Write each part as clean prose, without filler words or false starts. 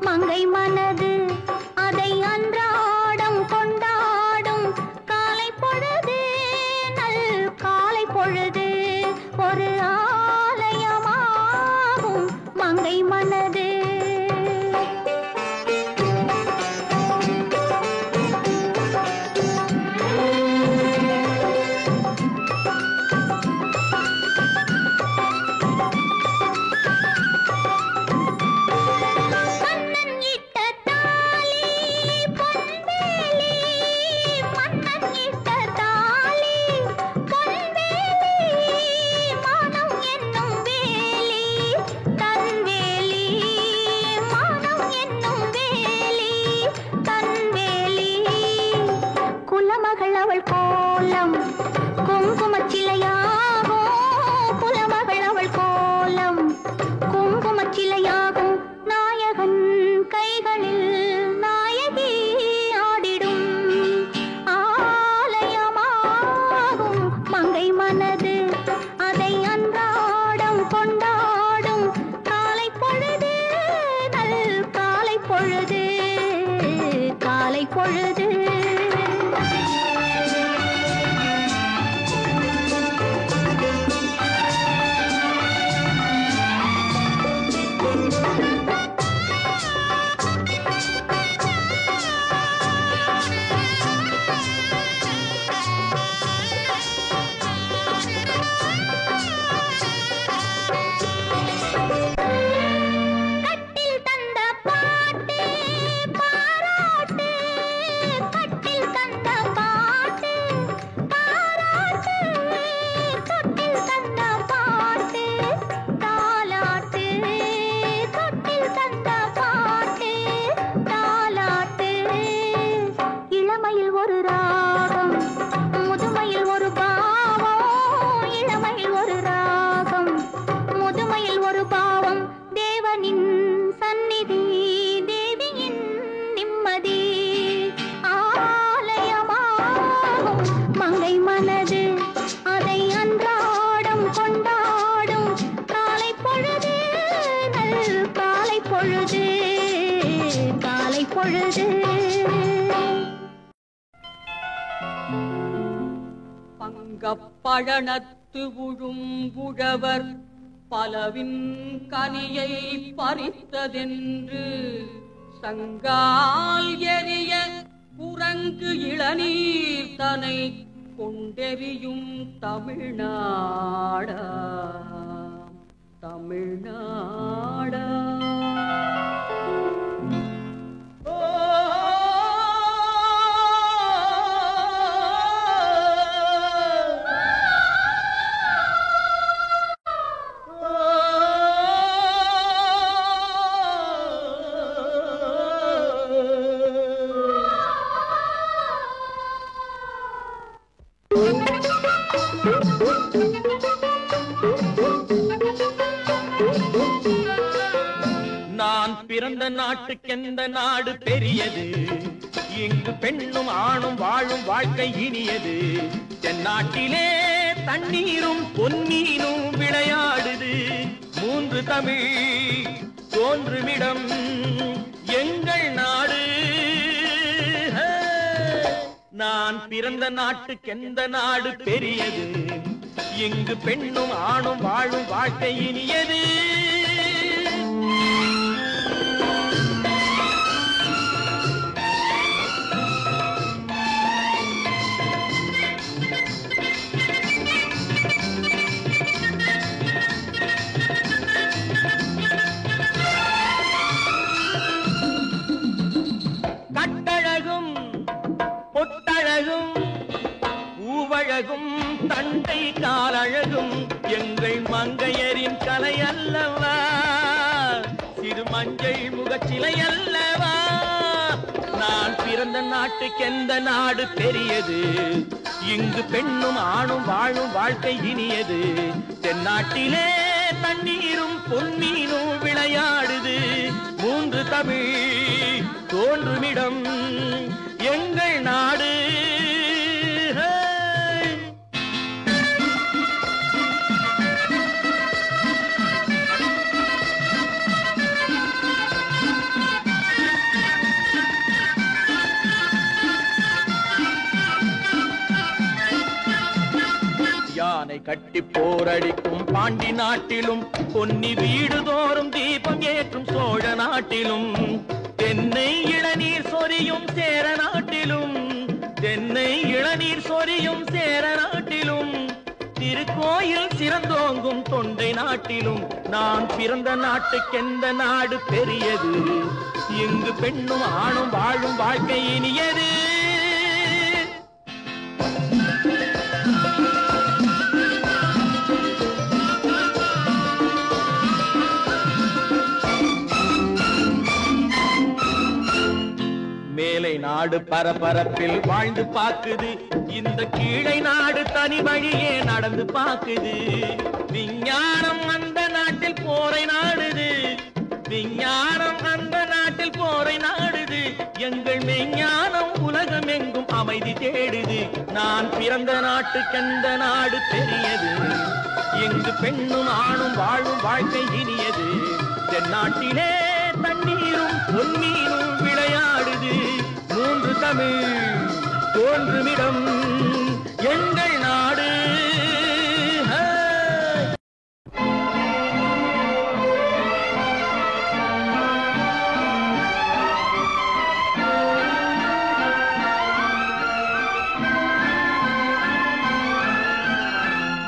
மங்கை மனது அதை அன்றாடம் கொண்டாடும் காலை பொழுது நல் காலை பொழுது ஒரு ஆலயமாகும் மங்கை மனது. பழனத்து உழும்புழவர் பலவின் கனியை பறித்ததென்று சங்கால் எரிய குரங்கு இளநீர் தனை கொண்டெறியும் தமிழ்நாடா தமிழ்நாடா. பிறந்த நாட்டுக்கெந்த நாடு பெரியது, இங்கு பெண்ணும் ஆணும் வாழும் வாழ்க்கை இனியது. தென்னாட்டிலே தண்ணீரும் பொன்னீரும் விளையாடுது. மூன்று தமிழ் தோன்றுமிடம் எங்கள் நாடு. நான் பிறந்த நாட்டுக்கெந்த நாடு பெரியது, இங்கு பெண்ணும் ஆணும் வாழும் வாழ்க்கை இனியது. கட்டழகும் பொட்டழகும் பூவழகும் தண்டை காலழகும் எங்கள் மங்கையரின் கலை அல்லவா, சிறு மஞ்சள் முகச்சிலை அல்லவா. நான் பிறந்த நாட்டுக்கெந்த நாடு பெரியது, இங்கு பெண்ணும் ஆணும் வாழும் வாழ்க்கை இனியது. தென்னாட்டிலே தண்ணீரும் பொன்னீரும் விளையாடுது. மூன்று தமிழ் தோன்றுமிடம் எங்கள் நாடு. கட்டி போரடிக்கும் பாண்டி நாட்டிலும் பொன்னி வீடு தோறும் தீபம் ஏற்றும் சோழ நாட்டிலும் தென்னை இளநீர் சொரியும் சேர நாட்டிலும் தென்னை இளநீர் சொரியும் சேர நாட்டிலும் திருக்கோயில் சிறந்தோங்கும் தொண்டை நாட்டிலும் நான் பிறந்த நாட்டுக்கெந்த நாடு பெரியது இங்கு பெண்ணும் ஆணும் வாழும் வாழ்க்கை இனியது மேலை நாடு பரபரப்பில் வாழ்ந்து பாக்குது இந்த கீழை நாடு தனி வழியே நடந்து பாக்குது விஞ்ஞானம் அந்த நாட்டில் போரை நாடுது விஞ்ஞானம் அந்த நாட்டில் போரை நாடுது எங்கள் மெஞ்ஞானம் உலகம் எங்கும் அமைதி தேடுது நான் பிறந்த நாட்டுக்கெந்த நாடு பெரியது இங்கு பெண்ணும் ஆணும் வாழும் வாழ்க்கை இனியது தென்னாட்டிலே தண்ணீரும் பொன்னீரும் விளையாடுது மூன்று தமிழ் தோன்றுமிடம் எங்கள் நாடு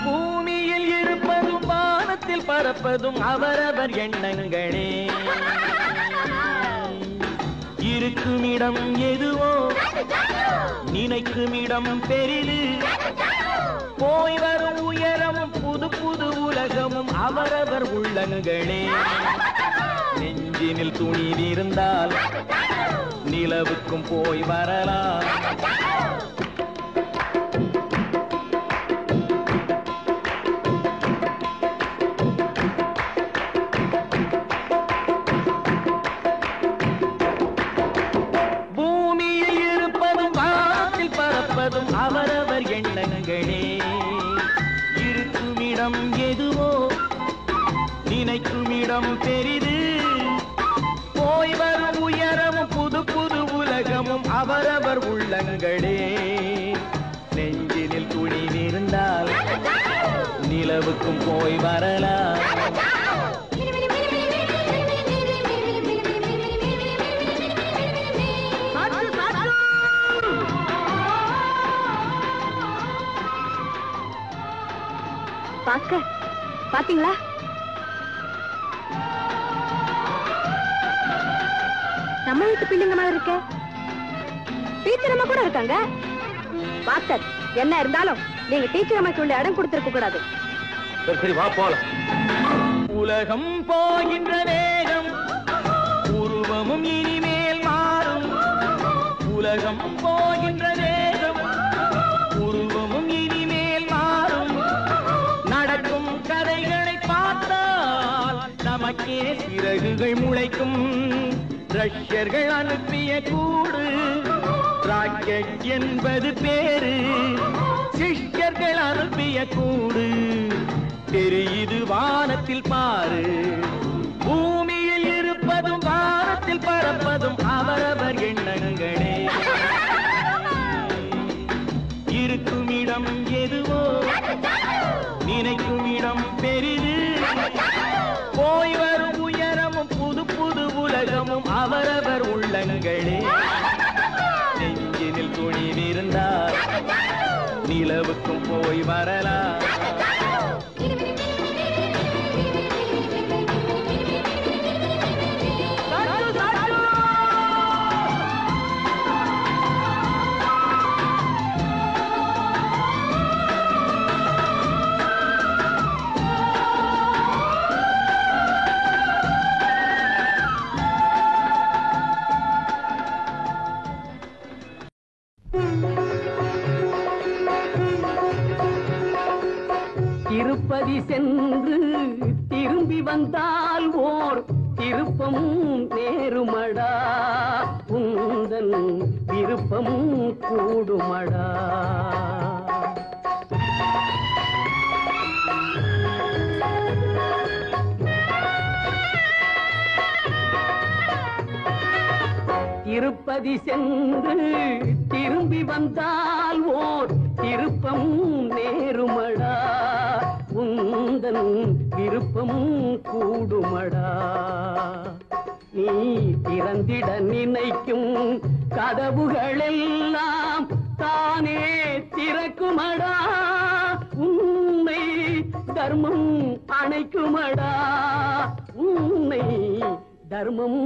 பூமியில் இருப்பதும் வானத்தில் பறப்பதும் அவரவர் எண்ணங்களே இருக்குமிடம் எதுவோ நினைக்குமிடம் பெரிது போய் வரும் உயரமும் புது புது உலகமும் அவரவர் உள்ளங்களே நெஞ்சினில் துணிவிருந்தால் நிலவுக்கும் போய் வரலாம் அவரவர் எண்ணங்களே இருக்குமிடம் எதுவோ நினைக்குமிடம் பெரிது போய் வரும் உயரமும் புது புது உலகமும் அவரவர் உள்ளங்களே நெஞ்சினில் துணிவிருந்தால் நிலவுக்கும் போய் வரலாம் பாத்தீங்களா நம்ம வீட்டு பிள்ளைங்க மாதிரி இருக்க டீச்சர் அம்மா கூட இருக்காங்க பாஸ்டர் என்ன இருந்தாலும் நீங்க டீச்சர் அம்மா சொல்ல இடம் கொடுத்திருக்க கூடாது சரி வா போலாம் உலகம் போகின்ற வேகம் உருவமும் இனிமேல் மாறும் உலகம் போகின்ற வேகம் உருவமும் இனிமேல் மாறும் நடக்கும் கதைகளை பார்த்தால் நமக்கே சிறகுகள் முளைக்கும் ரஷ்யர்கள் அனுப்பிய கூடு ராக்கெட் என்பது பேரு சிஷ்யர்கள் அனுப்பிய கூடு தெரியுது வானத்தில் பாரு பூமியில் இருப்பதும் வானத்தில் பறப்பதும் அவரவர் எண்ணங்களே இருக்கும் இடம் எதுவோ நினைக்கும் இடம் பெரிது போய் வரும் உயரமும் புது புது உலகமும் அவரவர் உள்ளங்களே நெஞ்சினில் துணிவிருந்தால் நிலவுக்கும் போய் வரலாம் திருப்பதி சென்று திரும்பி வந்தால் ஓர் திருப்பமும் நேருமடா உந்தன் விருப்பமும் கூடுமடா திருப்பதி சென்று திரும்பி வந்தால் ஓர் திருப்பமும் நேருமடா உந்தன் விருப்பம் கூடுமடா. நீ திறந்திட நினைக்கும் கதவுகளெல்லாம் தானே திறக்குமடா. உன்னை தர்மம் அணைக்குமடா. உன்னை தர்மம்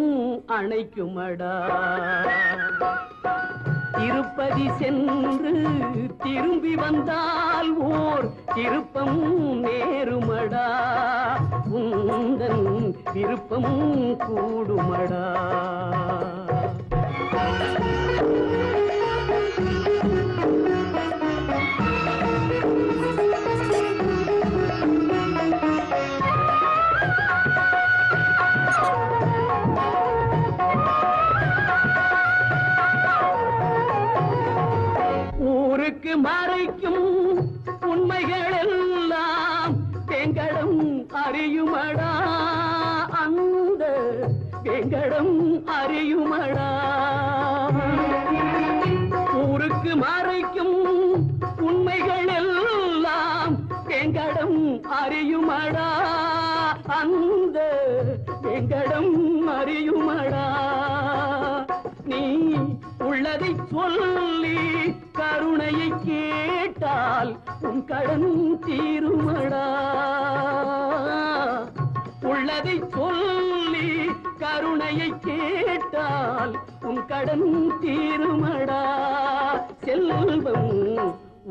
அணைக்குமடா. திருப்பதி சென்று திரும்பி வந்தால் ஓர் திருப்பம் நேருமடா. உந்தன் விருப்பம் கூடுமடா. ஊருக்கு மறைக்கும் உண்மைகள் எல்லாம் வெங்கடம் அறியுமடா. அந்த வெங்கடம் அறியுமடா. ஊருக்கு மறைக்கும் உண்மைகள் எல்லாம் வெங்கடம் அறியுமடா. அந்த வெங்கடம் அறியுமடா. நீ உள்ளதை சொல்லி கருணையை கேட்டால் உன் கடன் தீருமடா. உள்ளதை சொல்லி கருணையை கேட்டால் உன் கடன் தீருமடா. செல்வம்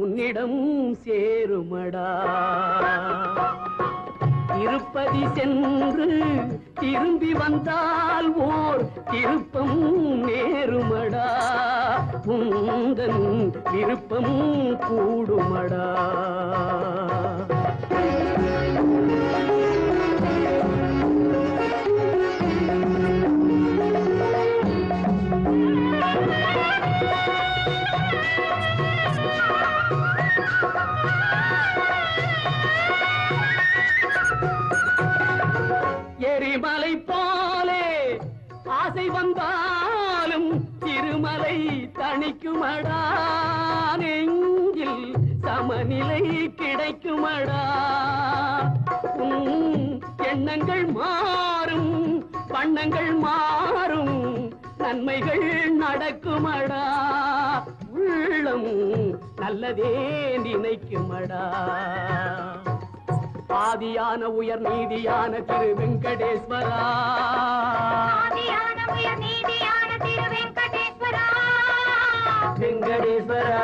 உன்னிடம் சேருமடா. திருப்பதி சென்று திரும்பி வந்தால் ஓர் திருப்பம் நேருமடா. உந்தன் விருப்பம் கூடுமடா. எரிமலை போலே ஆசை வந்தாலும் திருமலை தணிக்குமடா. நெஞ்சில் சமநிலை கிடைக்குமடா. எண்ணங்கள் மாறும் வண்ணங்கள் மாறும் நன்மைகள் நடக்குமடா. உள்ளம் நல்லதே நினைக்குமடா. ஆதியான உயர் நீதியான திரு வெங்கடேஸ்வரா. வெங்கடேஸ்வரா.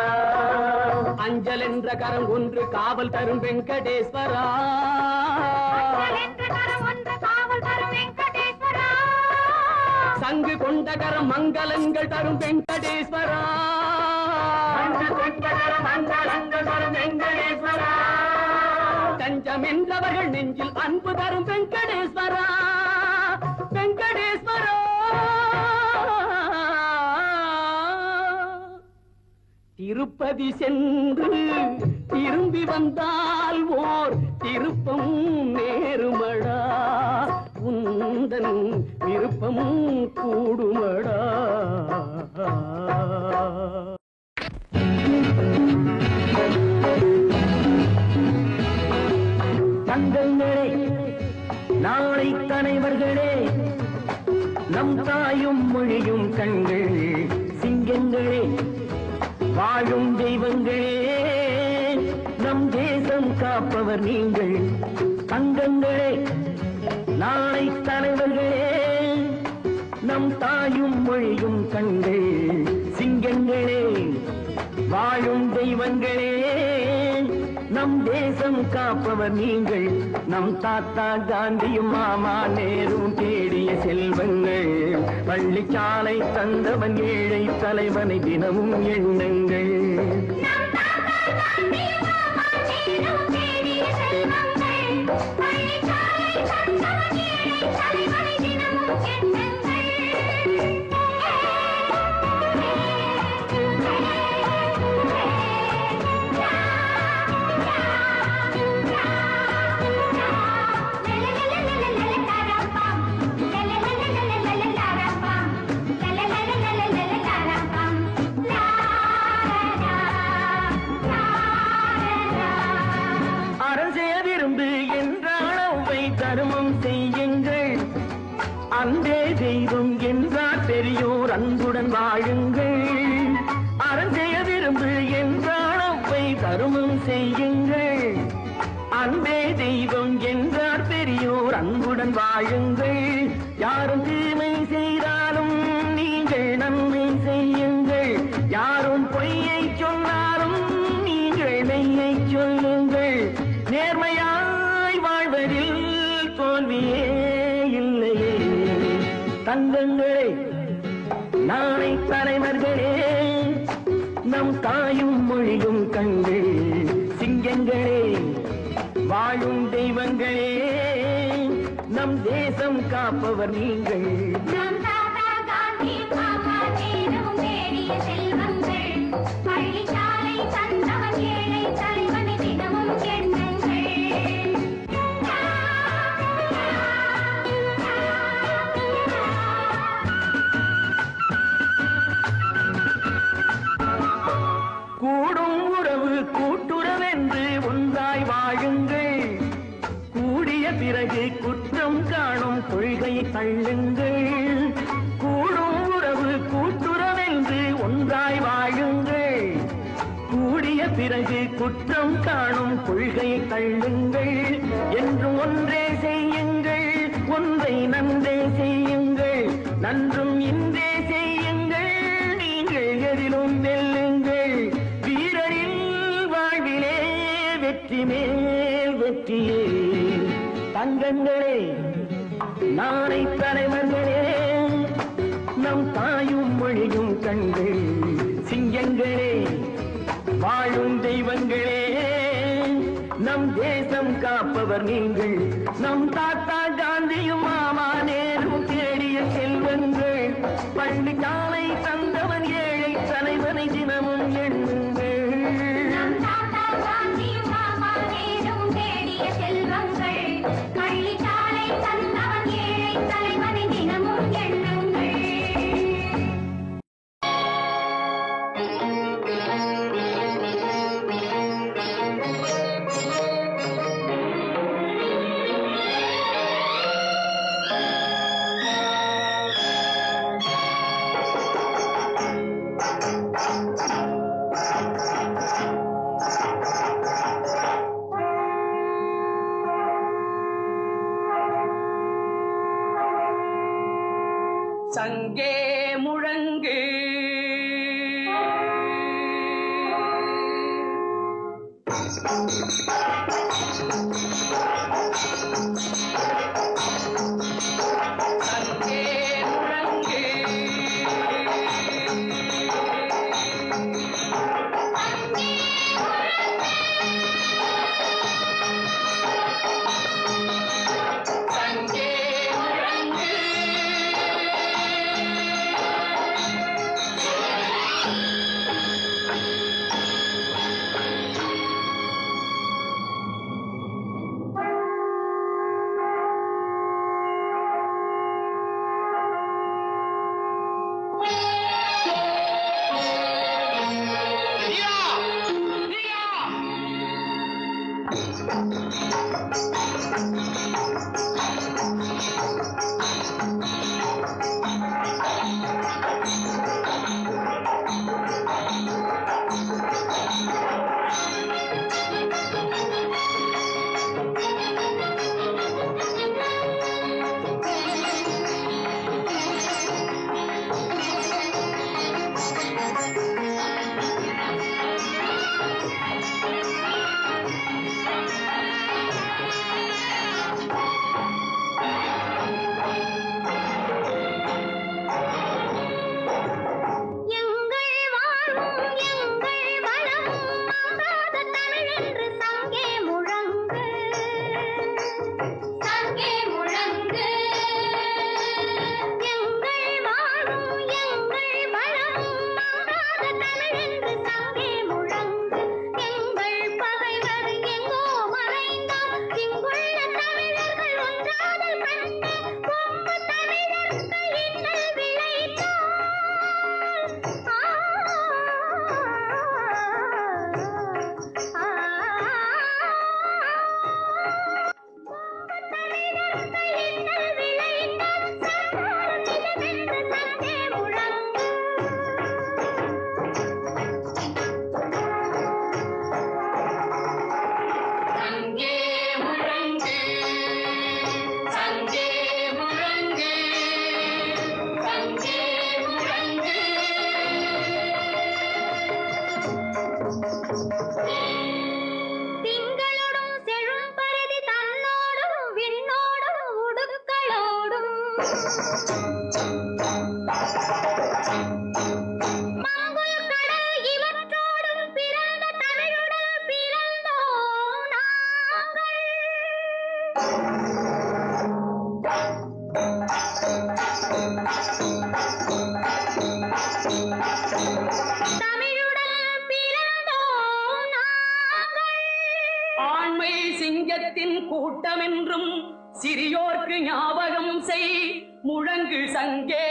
அஞ்சல் என்ற கரம் ஒன்று காவல் தரும் வெங்கடேஸ்வரா. சங்கு கொண்ட கரம் மங்களங்கள் தரும் வெங்கடேஸ்வரா. மங்களங்கள் தரும் வெங்கடேஸ்வரா. தஞ்சம் என்றவர்கள் நெஞ்சில் அன்பு தரும் வெங்கடேஸ்வரா. வெங்கடேஸ்வரா. திருப்பதி சென்று திரும்பி வந்தால் ஓர் திருப்பம் நேருமடா. உந்தன் விருப்பம் கூடுமடா. தங்கங்களே, நாளை தலைவர்களே, நம் தாயும் மொழியும் கண்கள் சிங்கங்களே, வாழும் தெய்வங்களே, நம் தேசம் காப்பவர் நீங்கள். தங்கங்களே, நாளை தலைவர்களே, நம் தாயும் மொழியும் கண்கள் சிங்கங்களே, வாழும் தெய்வங்களே, நம் தேசம் காப்பவர் நீங்கள். நம் தாத்தா காந்தியும் மாமா நேரும் தேடிய செல்வங்கள், பள்ளிச்சாலை தந்தவன் ஏழை தலைவனை தினமும் எண்ணுங்கள். அறம் செய்ய விரும்பு அன்புடன் வாழுங்கள். அறம் செய்ய விரும்பு என்றால் அவ்வை தருமம் செய்யுங்கள். அன்பே தெய்வம் என்றார் பெரியோர் அன்புடன் வாழுங்கள். யாரும் தீமை செய்தாலும் நீங்கள் நன்மை செய்யுங்கள். யாரும் பொய்யை சொன்னாலும் நீங்கள் மெய்யை சொல்லுங்கள். நேர்மையாய் வாழ்வதில் தோல்வியே இல்லையே. தங்கங்களே, நாளை தலைவர்களே, நம் தாயும் மொழியும் கண்டு சிங்கங்களே, வாழும் தெய்வங்களே, நம் தேசம் காப்பவர் நீங்கள். நம் தாத்தா காந்தி மாமா நேரும் நேரிய செல்வங்கள். பள்ளிச்சாலை தந்தவன் ஏழை தலைவனை தினமும் எண்ணுங்கள். கூடும் உறவு கூட்டுறவென்று ஒன்றாய் வாழுங்கள். கூடிய பிறகு குற்றம் காணும் கொள்கையை தள்ளுங்கள். கூடும் உறவு கூட்டுறவென்று ஒன்றாய் வாழுங்கள். கூடிய பிறகு குற்றம் காணும் கொள்கையை தள்ளுங்கள். என்றும் ஒன்றே செய்யுங்கள், ஒன்றை நன்றே செய்யுங்கள். நன்றும் இன்றே செய்யுங்கள், நீங்கள் எதிலும் வெல்லுங்கள். வீரரின் வாழ்விலே வெற்றி மேல் வெற்றியே. தங்கங்களே, நாளை தலைவர்களே, நம் தாயும் மொழியும் கண்டு சிங்கங்களே, வாழும் தெய்வங்களே, நம் தேசம் காப்பவர் நீங்கள். நம் தாத்தா காந்தியும் மாமா நேரும் தேடிய செல்வங்கள். பள்ளிச்சாலை தந்தவன் ஏழை தலைவனை தினமும் எண்ணுங்கள். நம் தாத்தா காந்தியும் மாமா நேரும் தேடிய செல்வங்கள். பள்ளிச்சாலை தந்தவன் ஏழை தலைவனை தினமும் எண்ணுங்கள். சங்கே முழங்கு சங்கே முழங்கு சங்கே முழங்கு ஆண்மை சிங்கத்தின் கூட்டமென்றும் சிறியோர்க்கு ஞாபகம் செய் முழங்கு சங்கே.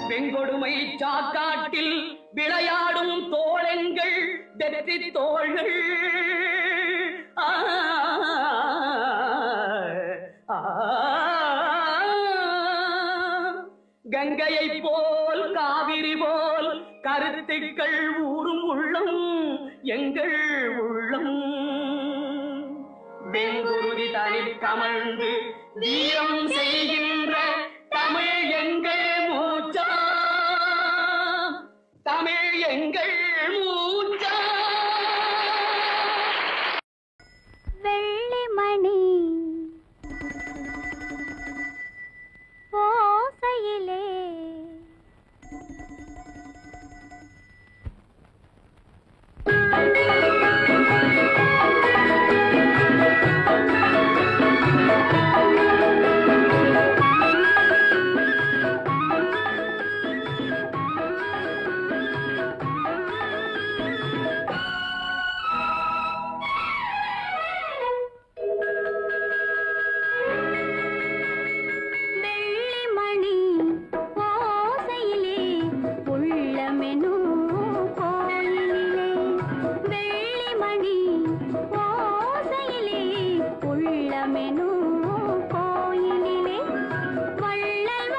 வெங்கொடுமை சாக்காட்டில் விளையாடும் தோழங்கள் வெற்றி தோள்கள். கங்கையை போல் காவிரி போல் கருத்துக்கள் ஊறும் உள்ளம் எங்கள் உள்ளம். வெங்குருதி தனில் கமழ்ந்து வீரம் செய்கின்ற தமிழ் எங்கள் மூச்சா, தமிழ் எங்கள் மூச்சா. வெள்ளிமணி ஓசையிலே உள்ளமெனும் கோயிலிலே வள்ளல்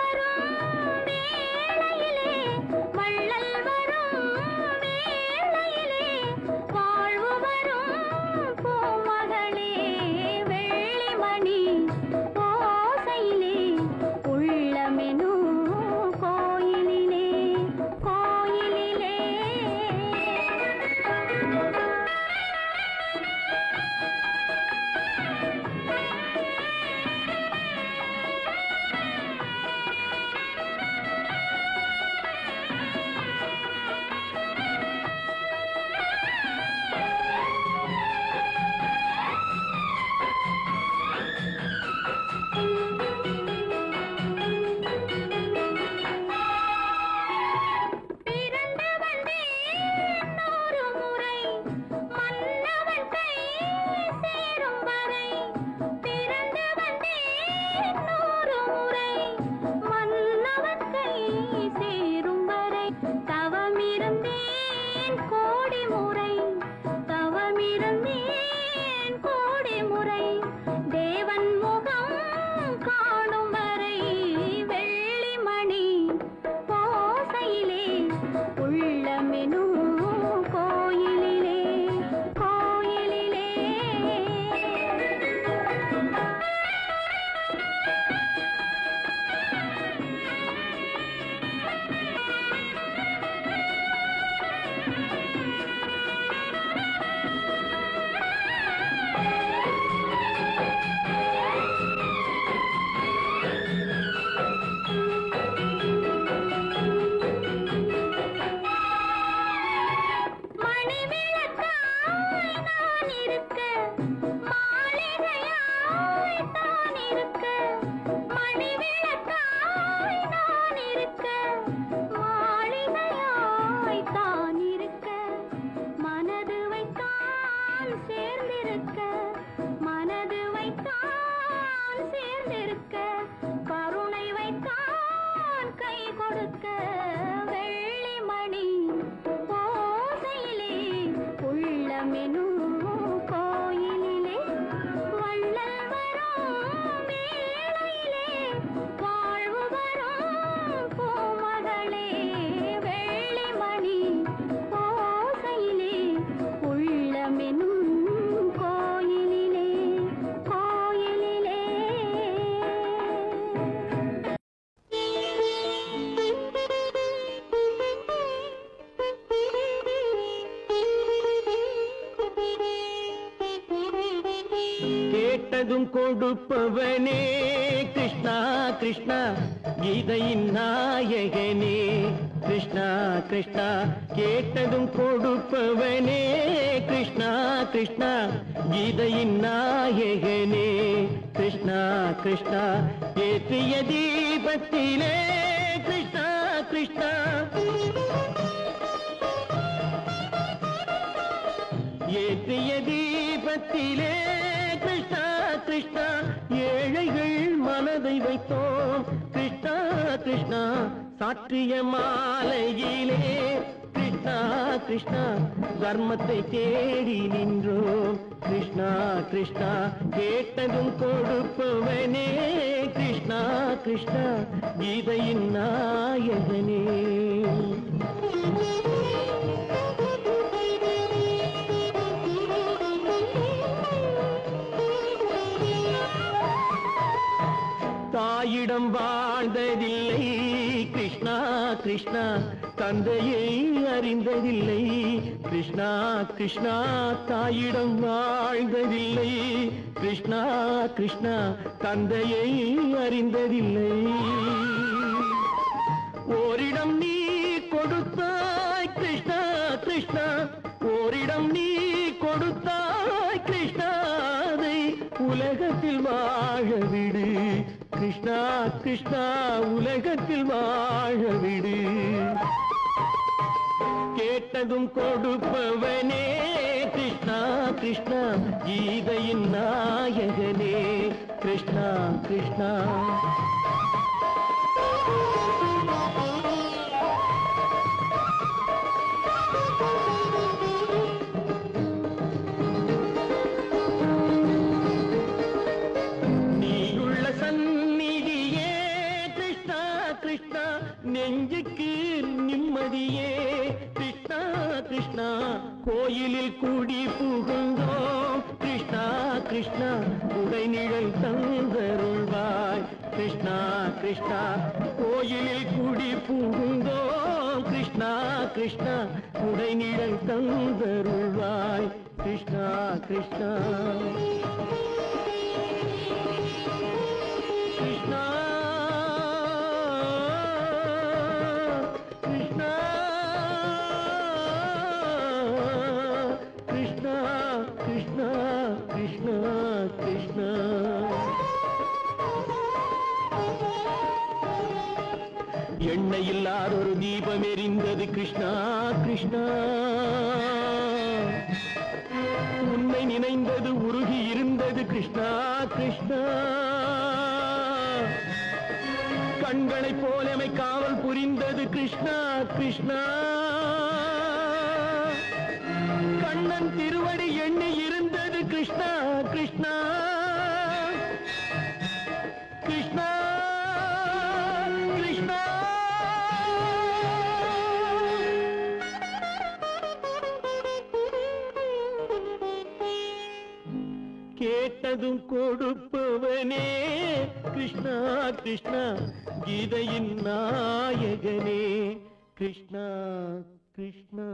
கேட்டதும் கொடுப்பவனே கிருஷ்ணா கிருஷ்ணா கீதையின் நாயகனே கிருஷ்ணா கிருஷ்ணா கேட்டதும் கொடுப்பவனே கிருஷ்ணா கிருஷ்ணா கீதையின் நாயகனே கிருஷ்ணா கிருஷ்ணா ஏற்றிய தீபத்திலே கிருஷ்ணா கிருஷ்ணா ஏற்றிய தீபத்திலே கிருஷ்ணா கிருஷ்ணா ஏழைகள் மனதை வைத்தோம் கிருஷ்ணா கிருஷ்ணா சாற்றிய மாலையிலே கிருஷ்ணா கிருஷ்ணா தர்மத்தை தேடி நின்றோம் கிருஷ்ணா கிருஷ்ணா கேட்டதும் கொடுப்பவனே கிருஷ்ணா கிருஷ்ணா கீதையின் நாயகனே தாயிடம் வாழ்ந்ததில்லை கிருஷ்ணா கிருஷ்ணா தந்தையை அறிந்ததில்லை கிருஷ்ணா கிருஷ்ணா தாயிடம் வாழ்ந்ததில்லை கிருஷ்ணா கிருஷ்ணா தந்தையை அறிந்ததில்லை ஓரிடம் நீ கொடுத்தாய் கிருஷ்ணா கிருஷ்ணா ஓரிடம் நீ கொடுத்தாய் கிருஷ்ணா அதை உலகத்தில் வாழ விடு கிருஷ்ணா கிருஷ்ணா உலகத்தில் வாழ விடு கேட்டதும் கொடுப்பவனே கிருஷ்ணா கிருஷ்ணா கீதையின் நாயகனே கிருஷ்ணா கிருஷ்ணா நெஞ்சுக்கு நிம்மதியே கிருஷ்ணா கிருஷ்ணா கோயிலில் கூடி புகுந்தோம் கிருஷ்ணா கிருஷ்ணா உடை நிழல் தந்தருள்வாய் கிருஷ்ணா கிருஷ்ணா கோயிலில் கூடி புகுந்தோம் கிருஷ்ணா கிருஷ்ணா உடை நிழல் தந்தருள்வாய் கிருஷ்ணா கிருஷ்ணா கிருஷ்ணா கிருஷ்ணா கிருஷ்ணா கிருஷ்ணா எண்ணெய் இல்லாத ஒரு தீபம் எரிந்தது கிருஷ்ணா கிருஷ்ணா உன்னை நினைந்தது உருகி இருந்தது கிருஷ்ணா கிருஷ்ணா கண்களைப் போலமை காவல் புரிந்தது கிருஷ்ணா கிருஷ்ணா கண்ணன் திருவடி எண்ணி இருந்தது கிருஷ்ணா கிருஷ்ணா கிருஷ்ணா கிருஷ்ணா கேட்டதும் கொடுப்பவனே கிருஷ்ணா கிருஷ்ணா கீதையின் நாயகனே கிருஷ்ணா கிருஷ்ணா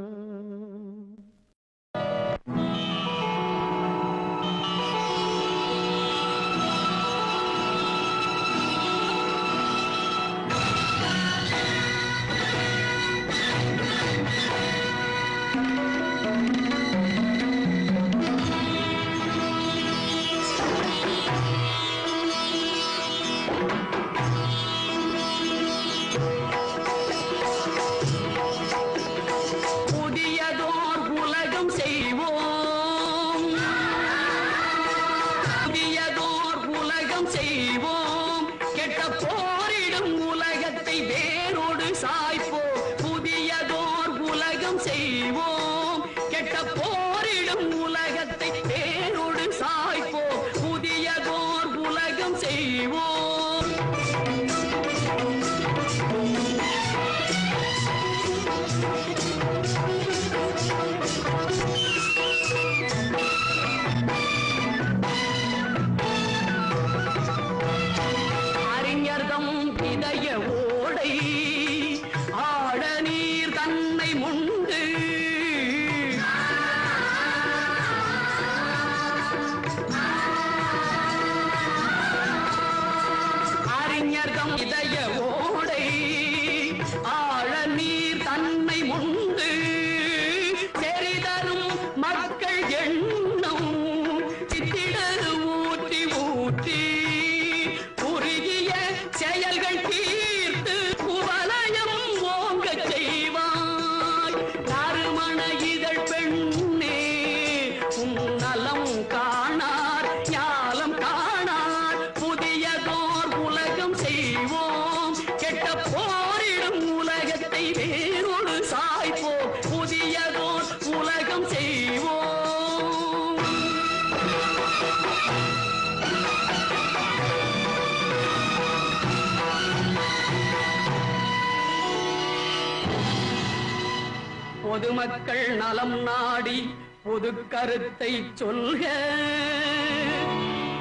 பொதுமக்கள் நலம் நாடி பொது கருத்தை சொல்க.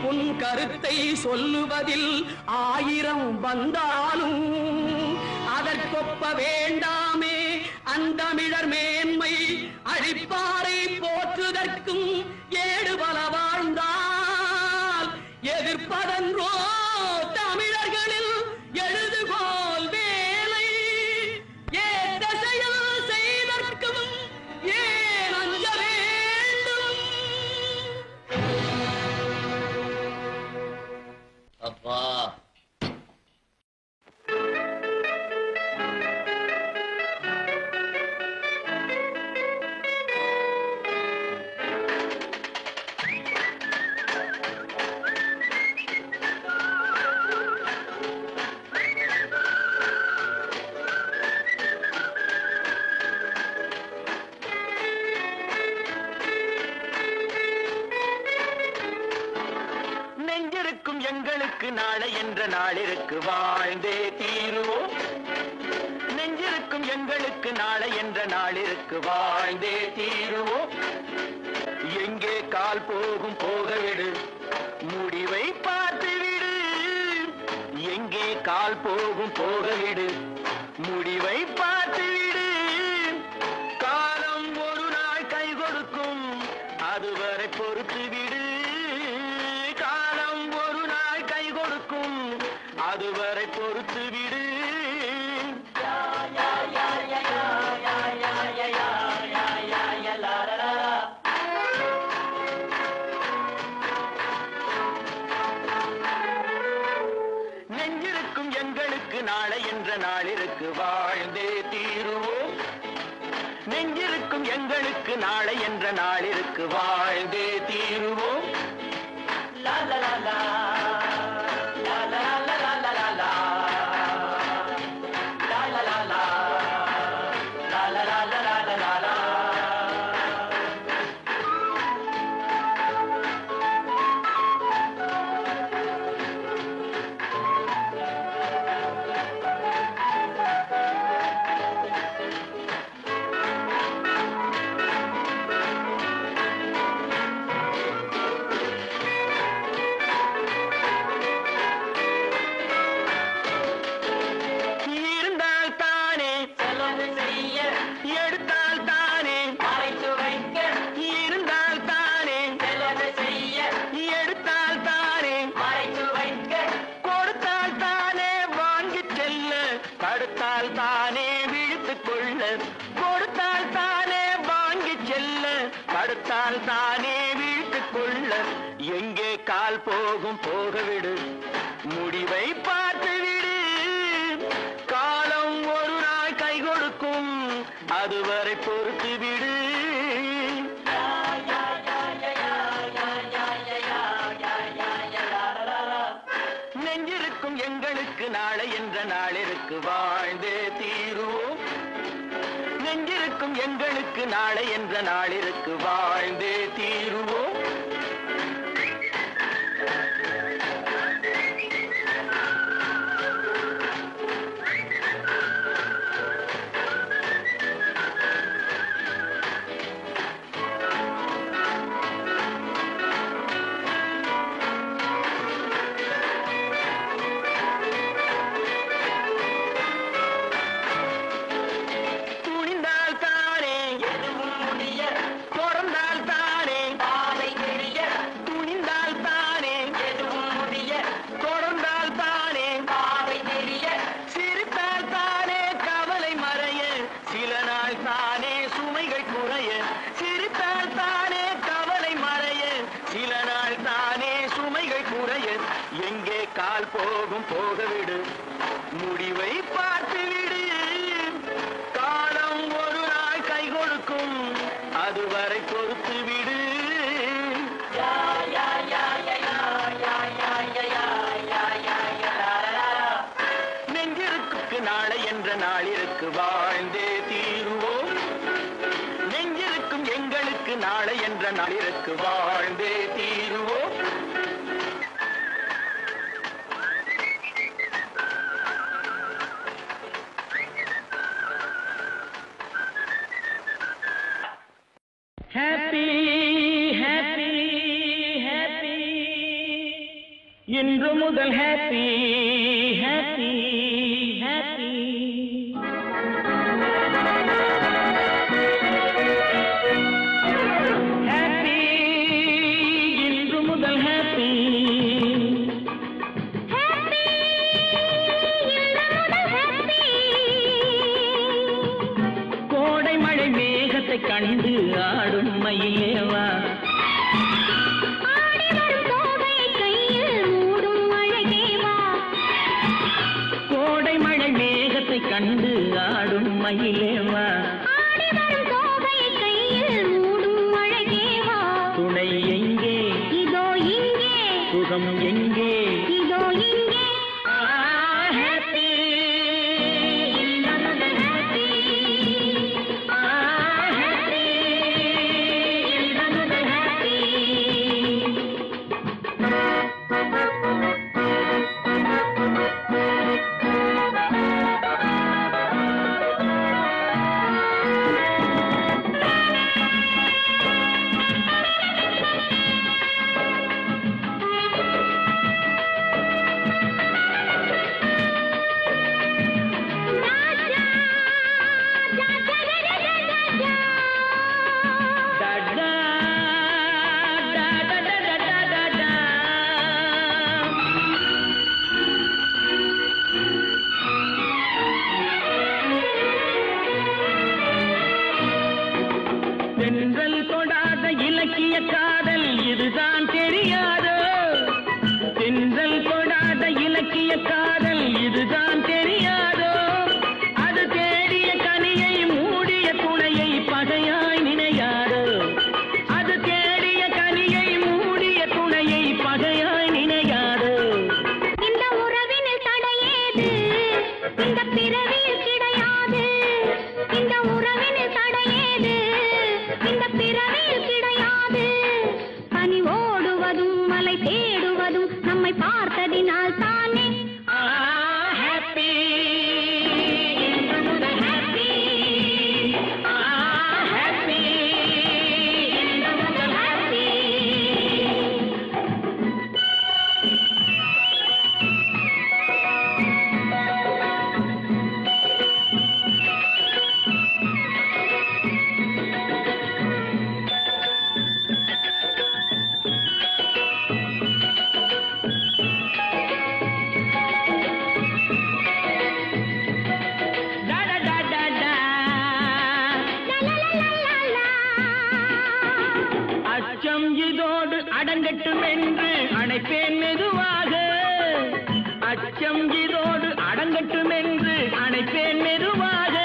உன் கருத்தை சொல்லுவதில் 1000 வந்தாலும் அதற்கொப்ப வேண்டாமே அந்தமிழர் மேன்மை. அழிப்பாரை போற்றுதற்கும் ஏடு பல வாழ்ந்தால் எதிர்ப்பதன்றோ தமிழர்களில் எழுதுகோல் வேலை. ஏற்ற செயல் செய்தற்கும் ஏன் அஞ்ச வேண்டும்? அப்பா எங்களுக்கு நாளை என்ற நாளிற்கு வாழ்ந்தே தீருவோம். நெஞ்சிருக்கும் எங்களுக்கு நாளை என்ற நாளிற்கு வாழ்ந்தே தீருவோம். எங்கே கால் போகும் போகவிடு, முடிவை பார்த்துவிடு. எங்கே கால் போகும் போகவிடு, முடிவை பார்த்துவிடு. காலம் ஒரு நாள் கை கொடுக்கும், அதுவரை பொறுத்து விடு. அதுவரை பொறுத்து விடு. நெஞ்சிருக்கும் எங்களுக்கு நாளை என்ற நாளிற்கு வாழ்ந்தே தீருவோம். நெஞ்சிருக்கும் எங்களுக்கு நாளை என்ற நாளிற்கு வாழ்ந்தே தீருவோம். லா லா லா லா தானே வீழ்த்துக் கொள்ள. எங்கே கால் போகும் போகவிடு, முடிவை பார்த்துவிடு. காலம் ஒரு நாள் கை கொடுக்கும், அதுவரை பொறுத்து விடு. நெஞ்சிருக்கும் எங்களுக்கு நாளை என்ற நாளிற்கு வாழ்ந்தே தீருவோம். நெஞ்சிருக்கும் எங்களுக்கு நாளை என்ற நாளிற்கு வாழ்ந்தே தீருவோம். கால் போகும் போகவிடு, முடிவை பார்த்துவிடு. காலம் ஒரு நாள் கை கொடுக்கும், அதுவரை பொறுத்து விடு. நெஞ்சிருக்கு நாளை என்ற நாளிற்கு வாழ்ந்தே தீருவோம். நெஞ்சிருக்கும் எங்களுக்கு நாளை என்ற நாளிற்கு வாழ்ந்தே தீருவோம். முதல் ஹாப்பி ஹாப்பி ஹாப்பி. ஹாப்பி இன்று முதல் ஹாப்பி. கோடை மழை மேகத்தை கண்டு ஆடும் மயிலேவா, கோடை மழை மேகத்தை கண்டு ஆடும் மயிலேவா, துணை எங்கே இதோ இங்கே, சுகம் எங்கே இதோ இங்கே. Happy happy happy happy. தென்றல் தொடாத இலக்கிய காதல் இதுதான் தெரியாதோ, தென்றல் தொடாத இலக்கிய காதல் இதுதான் தெரியாதோ, அது தேடிய கனியை மூடிய துணையை பகையாய் நினையாதோ, அது தேடிய கனியை மூடிய துணையை பகையாய் நினையாதோ. இந்த உறவினில் தடையேது, இந்த பிறவியில் கிடையாது. இந்த உறவினில் தடையேது, இந்த பிறவியில் கிடையாது. பனி ஓடுவதும் மலை தேடுவதும் நம்மை பார்த்ததினால் தானே. Happy happy happy happy. அச்சம் இதோடு அடங்கட்டும் என்று அணைப்பேன் மெதுவாக, அச்சம் இதோடு அடங்கட்டும் என்று அணைப்பேன் மெதுவாக.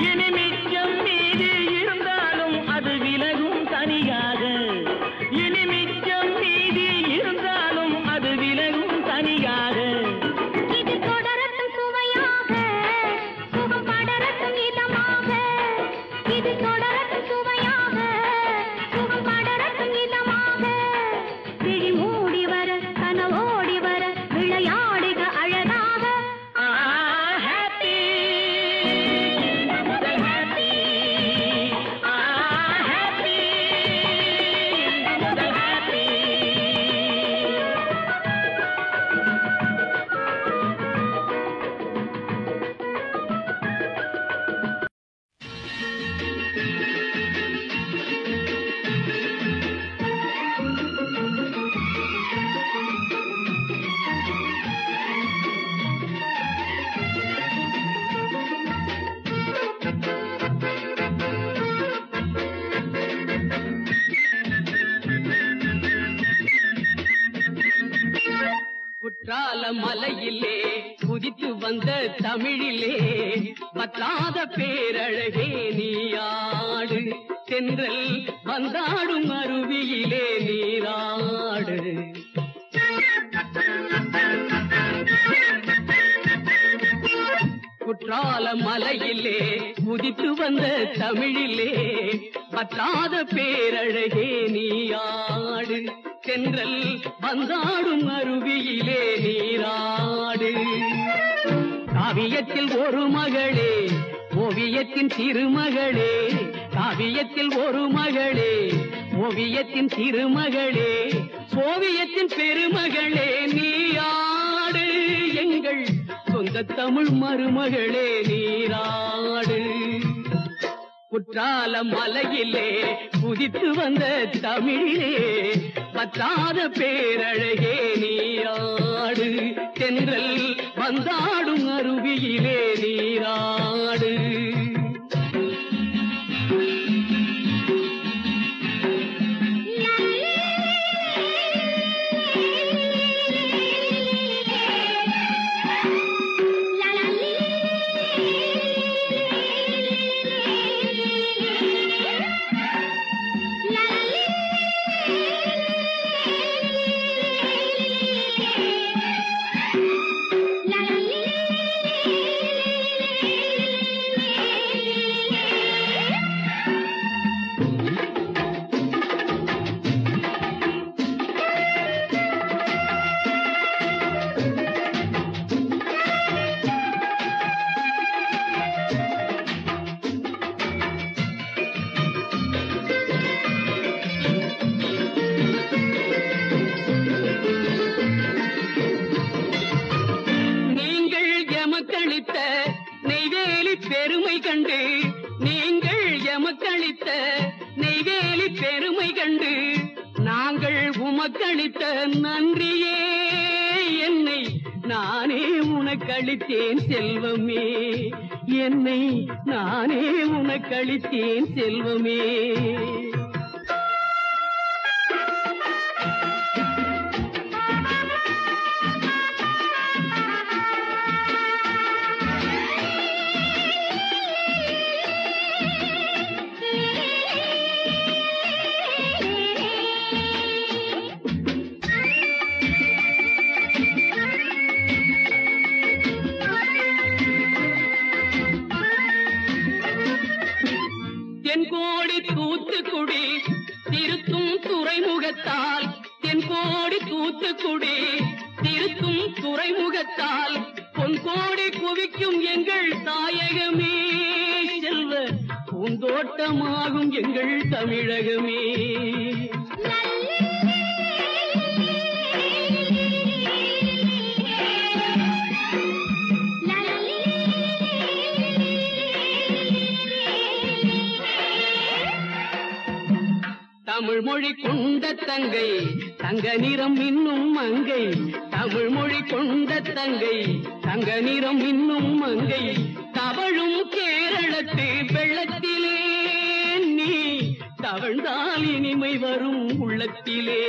இனி மிச்சம் மீதி இருந்தாலும் அது விலகும் தனியாக, இனி மிச்சம் மீதி இருந்தாலும் அது விலகும் தனியாக. இது தொடரட்டும் சுவையாக, சுகம் படரட்டும் இதமாக. இது தொடரட்டும் சுவையாக, சுகம் படரட்டும் இதமாக. விழி மூடி வர கனவோடி வர விளையாடுக அழகாக. ஹாப்பி முதல் ஹாப்பி ஹாப்பி முதல் ஹாப்பி. குற்றால மலையிலே குதித்து வந்த தமிழிலே பத்தாத பேரழகே நீயாடு, தென்றல் வந்தாடும் அருவியிலே நீராடு. குற்றால மலையிலே குதித்து வந்த தமிழிலே பத்தாத பேரழகே நீயாடு, தென்றல் வந்தாடும் அருவியிலே நீராடு. காவியத்தில் ஒரு மகளே, ஓவியத்தின் திருமகளே, காவியத்தில் ஒரு மகளே, ஓவியத்தின் திருமகளே, ஓவியத்தின் பெருமகளே நீயா. தமிழ் மருமகளே நீராடு. குற்றால மலையிலே குதித்து வந்த தமிழிலே பத்தாத பேரழகே நீராடு. தென்றல் வந்தாடும் அருவியிலே நீராடு. நெய்வேலி பெருமை கண்டு நீங்கள் எமக்களித்த நெய்வேலி பெருமை கண்டு நாங்கள் உமக்களித்த நன்றியே என்னை நானே உனக்களித்தேன் செல்வமே. என்னை நானே உனக்களித்தேன் செல்வமே. தென்கோடி தூத்துக்குடி திருத்தும் துறைமுகத்தால் தென்கோடி தூத்துக்குடி திருத்தும் துறைமுகத்தால் பொன்கோடி குவிக்கும் எங்கள் தாயகமே. செல்வ பூந்தோட்டமாகும் எங்கள் தமிழகமே. தமிழ் மொழி கொண்ட தங்கை தங்க நிறம் இன்னும் மங்கை. தமிழ் மொழி கொண்ட தங்கை தங்க நிறம் இன்னும் மங்கை. தவழும் கேரளத்து வெள்ளத்திலே நீ தவழ்ந்தால் இனிமை வரும் உள்ளத்திலே.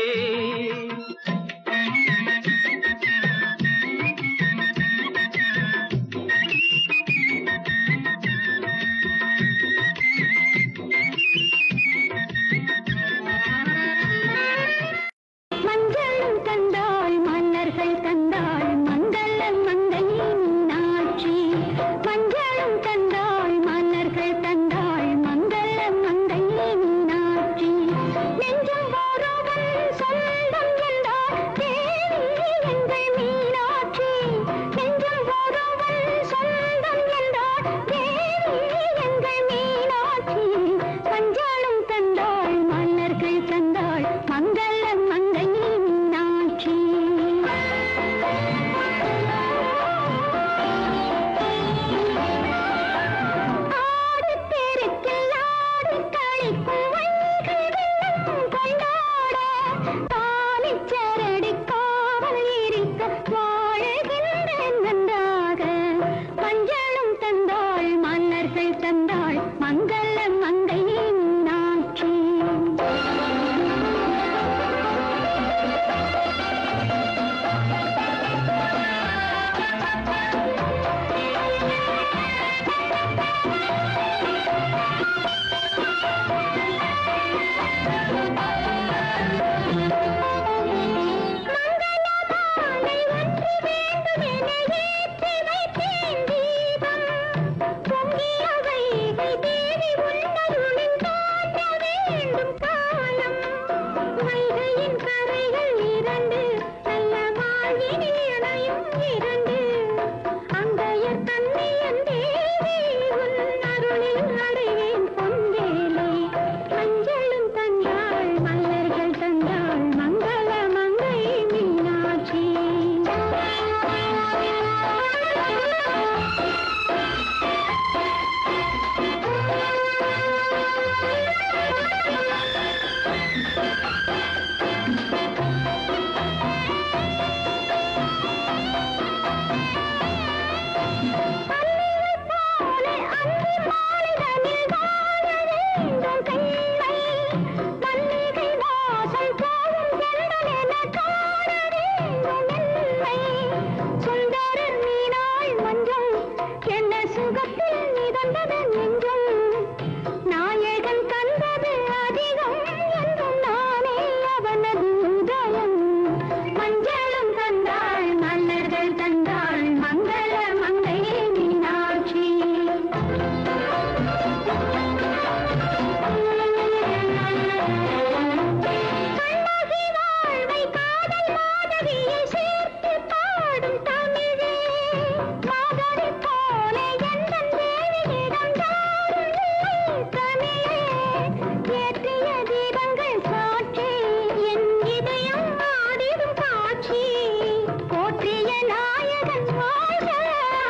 நாயகன் வாழ்க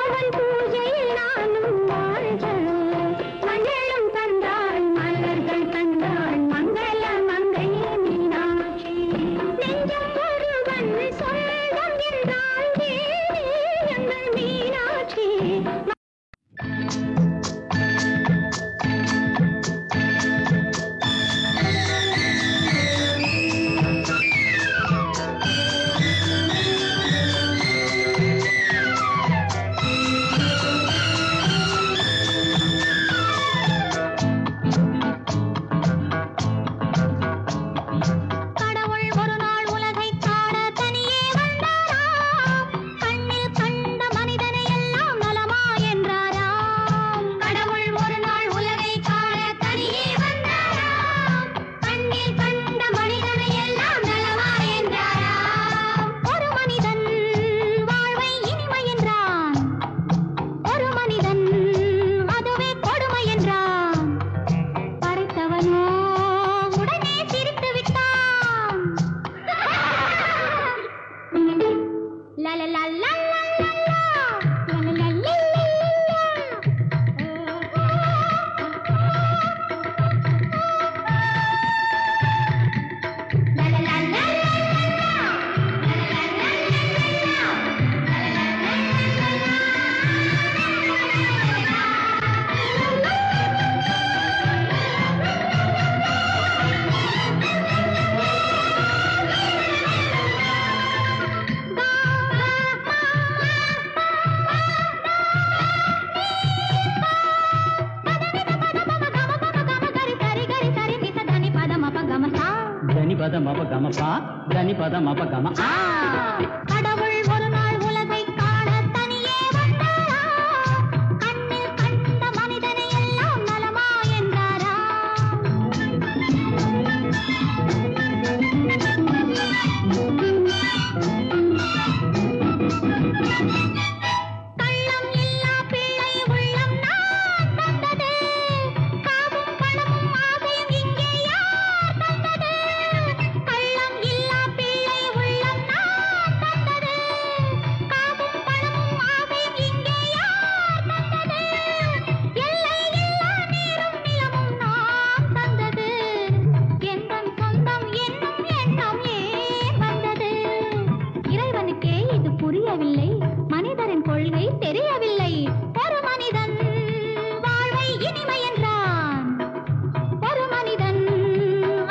அவன் பூஜையில் நானும் வாழ்க மஞ்சளும் தந்தாள் மலர்கள் தந்தாள் மங்கள மங்கை மீனாட்சி நெஞ்சம் ஒருவன் சொந்தம் என்றாள் தேவி எங்கள் மீனாட்சி கடவுள் ஒரு நாள் உலகை காண தனியே வந்தாரா கண்ணில் கண்ட மனிதனை எல்லாம் நலமா என்றாரா கள்ளம் இல்லா பிள்ளை உள்ளம் நான் தந்தது காவும் பணமும் ஆசையும் இங்கே யார் தந்தது கள்ளம் இல்லா பிள்ளை உள்ளம் நான் தந்தது காவும் பணமும் ஆசையும் இங்கே யார் தந்தது எல்லை இல்லா நீரும் நிலமும் நான் தந்தது எந்தன் சொந்தம் என்னும் எண்ணம் ஏன் வந்தது இறைவனுக்கே இது புரியவில்லை மனிதரின் கொள்கை தெரியவில்லை ஒரு மனிதன் வாழ்வை இனிமை என்றான் ஒரு மனிதன்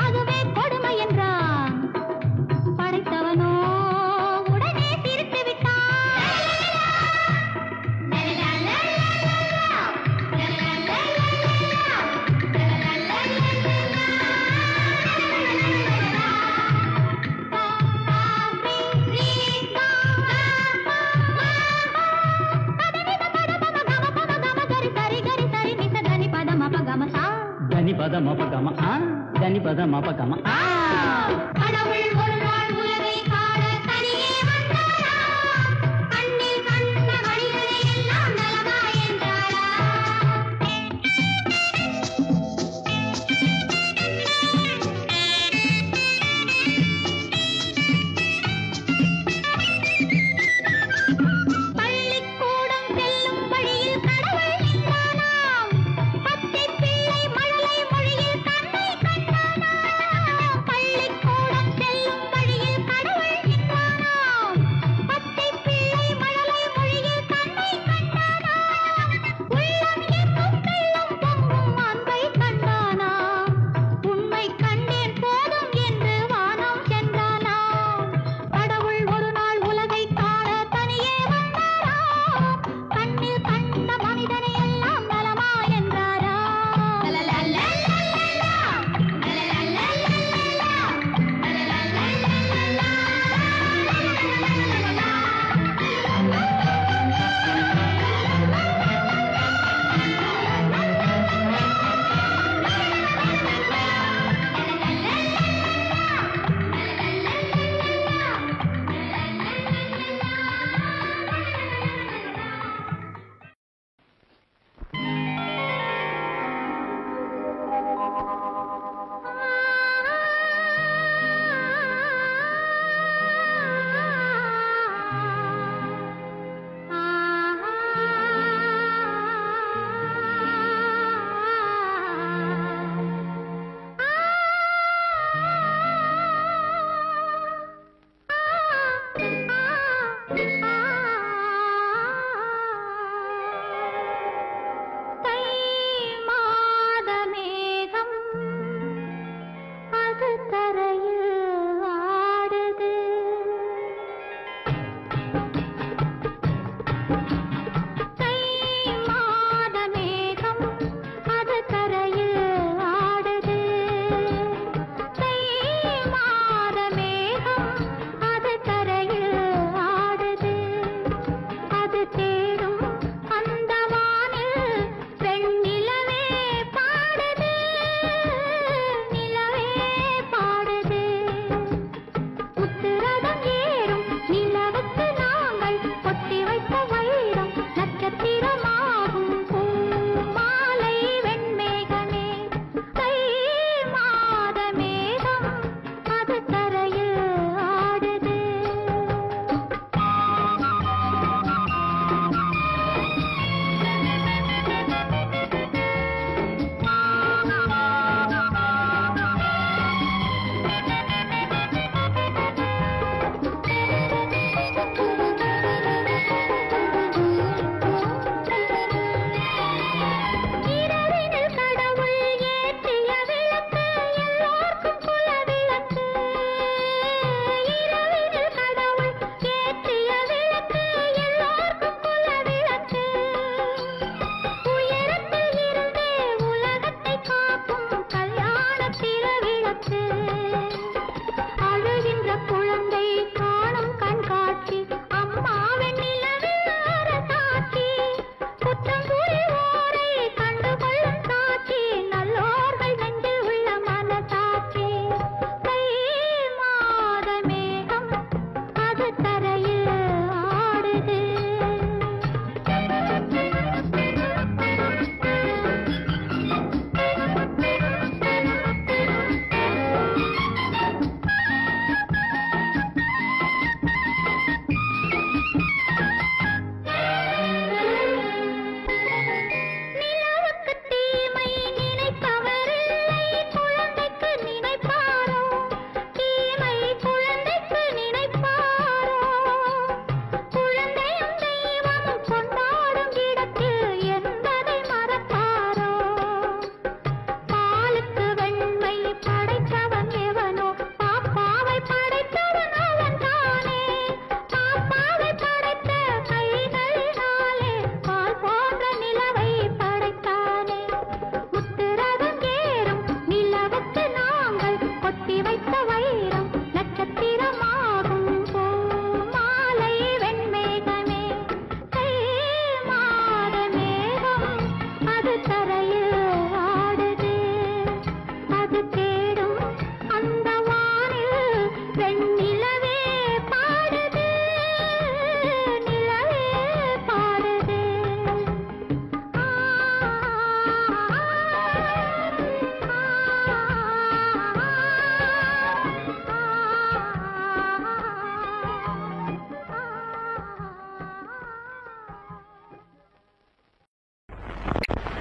அதுவே கொடுமை என்றான் படைத்தவனோ உடனே திருத்தி விட்டான் கடவுள் ஒரு நாள் உலகை காண தனியே வந்தாரா கண்ணில் கண்ட மனிதனை எல்லாம் நலமா என்றாரா பள்ளிக்கூடம் செல்லும் வழியில் கடவுள் நின்றானாம் பச்சை பிள்ளை மழலை மொழியில் தன்னை கண்டானாம் பள்ளிக்கூடம் செல்லும்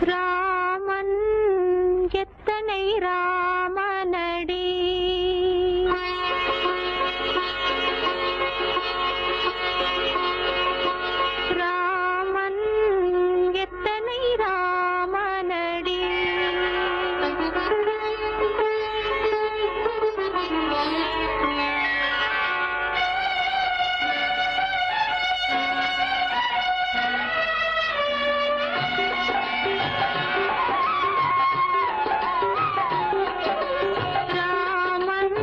ராமன் எத்தனை ராமனடி ராமன் எத்தனை ராமனடி ராமன்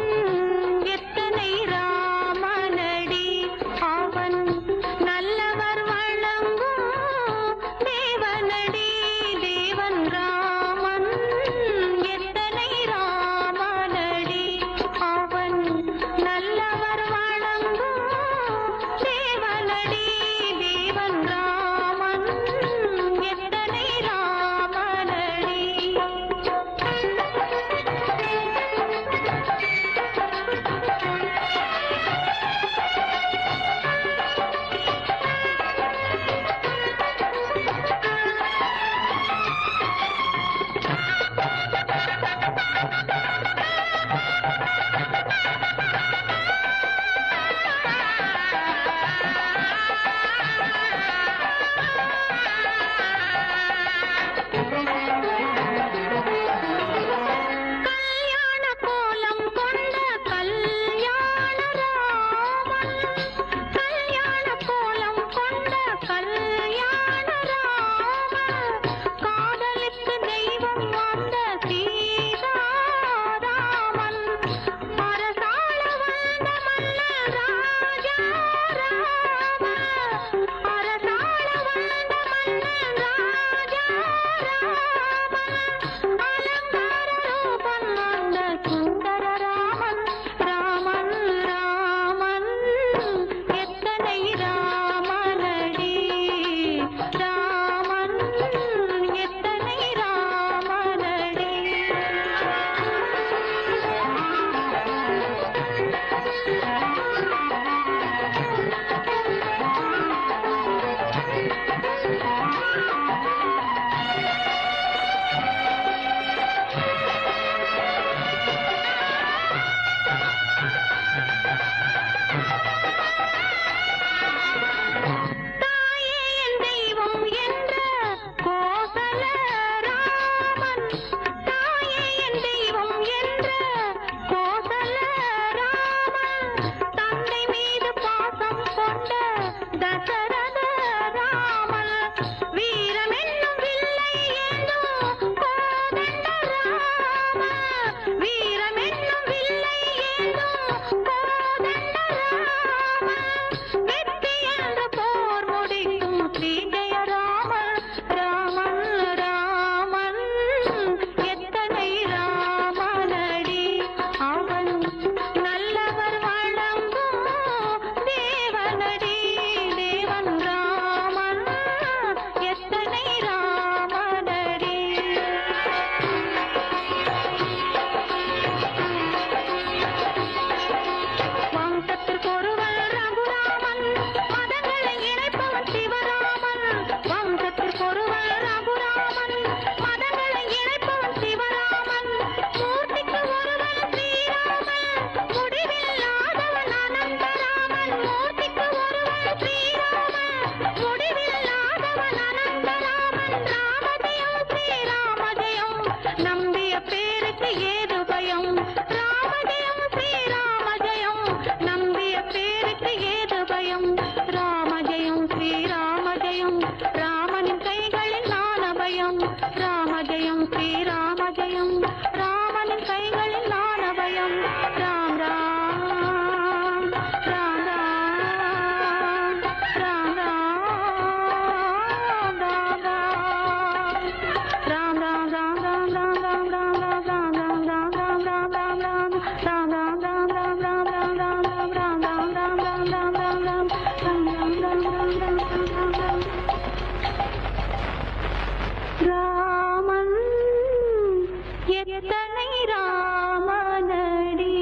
எத்தனை ராமனடி.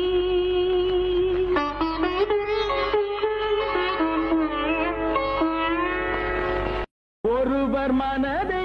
ஒருவர் மனதை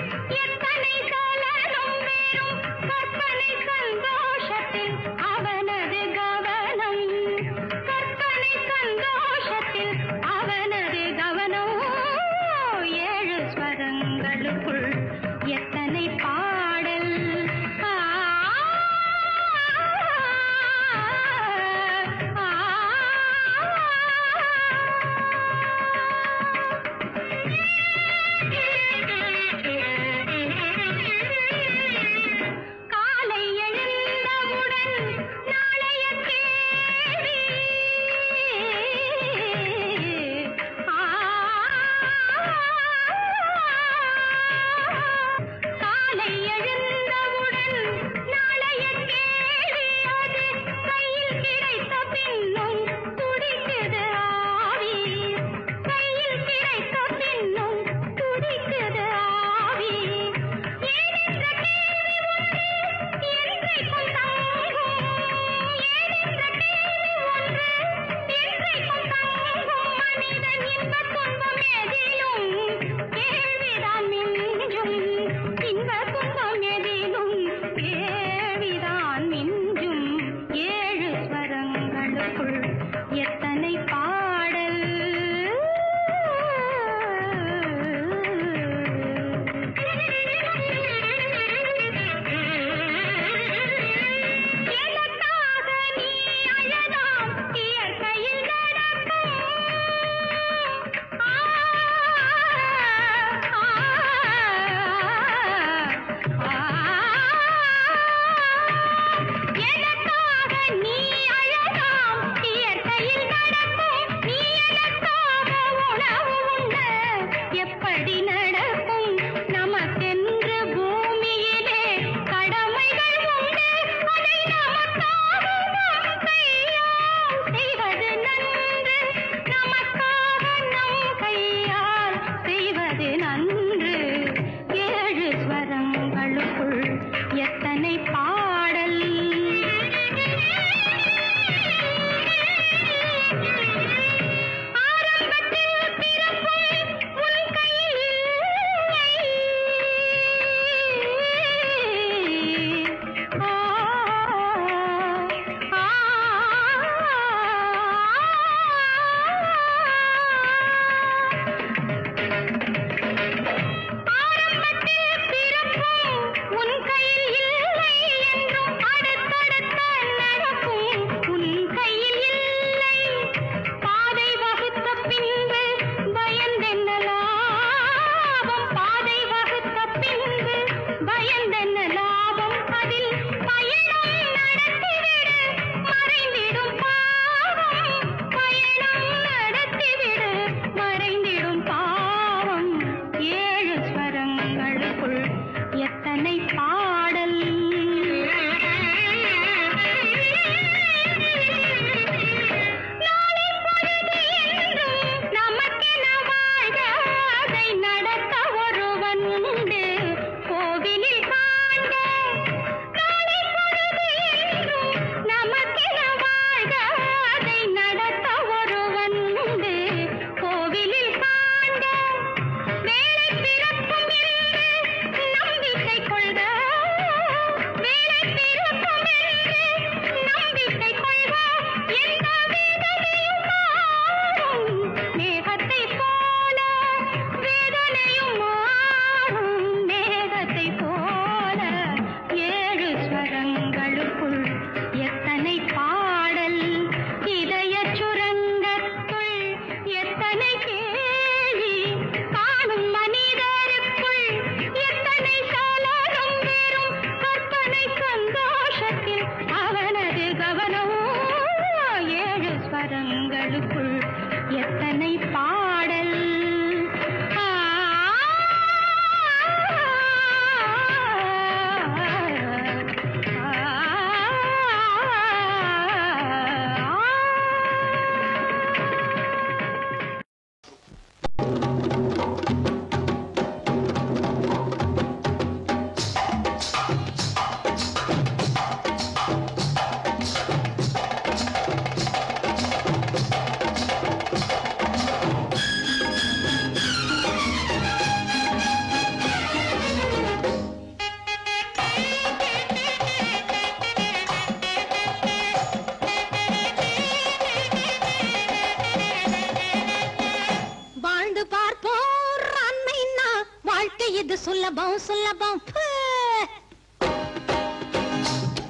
இது சுலபம் சுலபம்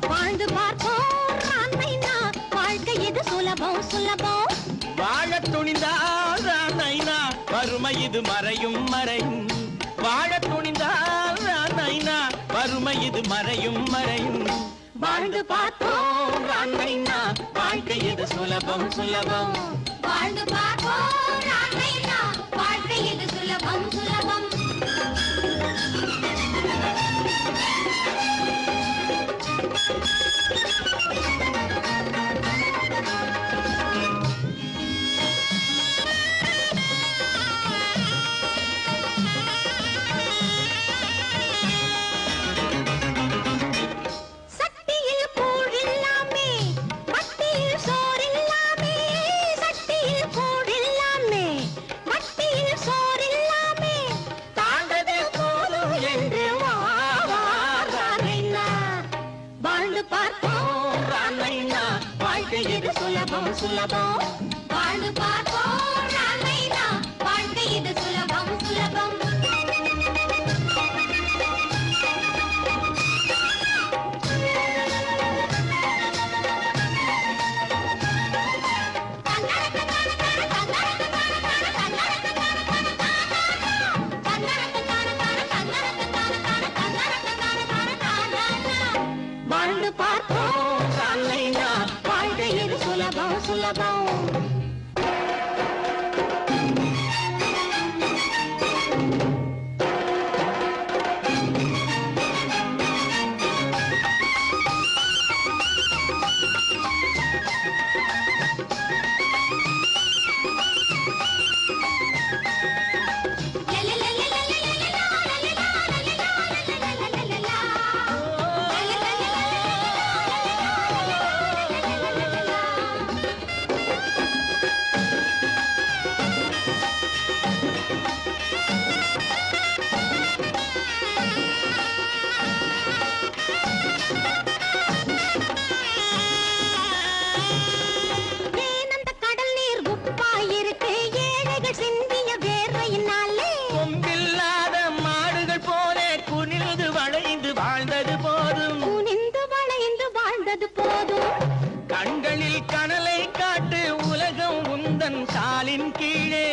வாழ்ந்து பார்ப்போம் அன்னைனா வாழ்க்கை இது சுலபம் சுலபம் வாழ துணிந்தால் அன்னைனா வறுமை இது மறையும் மறையும் வாழ துணிந்தால் அன்னைனா வறுமை இது மறையும் மறையும் வாழ்ந்து பார்ப்போம் அன்னைனா வாழ்க்கை இது சுலபம் சுலபம் வாழ்ந்து பார்ப்போம் அன்னைனா வாழ்க்கை இது சுலபம் சுலபம் சுலபம் வாழ்ந்து பார்ப்போம் ராமைனா வாழ்க்கை இது சுலபம் சுலபம் வாழ்ந்து பார்ப்போம் ராமைனா வாழ்க்கை இது சுலபம் சுலபம் கண்களில் கனலை காட்டு உலகம் உந்தன் காலின் கீழே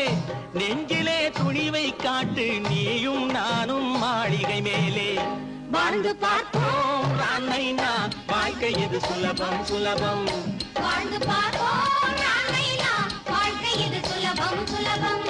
நெஞ்சிலே துணிவை காட்டு நீயும் நானும் மாளிகை மேலே வாழ்ந்து பார்ப்போம் ராமைனா வாழ்க்கை இது சுலபம் சுலபம் வாழ்ந்து பார்ப்போம் ராமைனா வாழ்க்கை இது சுலபம் சுலபம்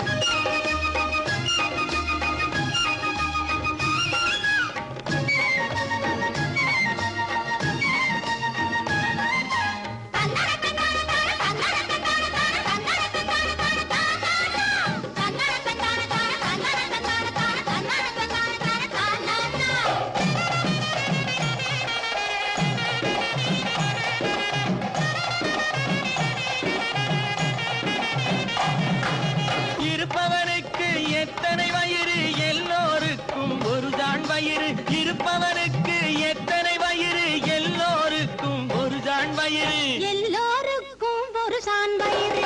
இருப்பவனுக்கு எத்தனை வயிறு எல்லோருக்கும் ஒரு தான் வயிறு இருப்பவனுக்கு எத்தனை வயிறு எல்லோருக்கும் ஒரு தான் வயிறு எல்லோருக்கும் ஒரு சான் வயிறு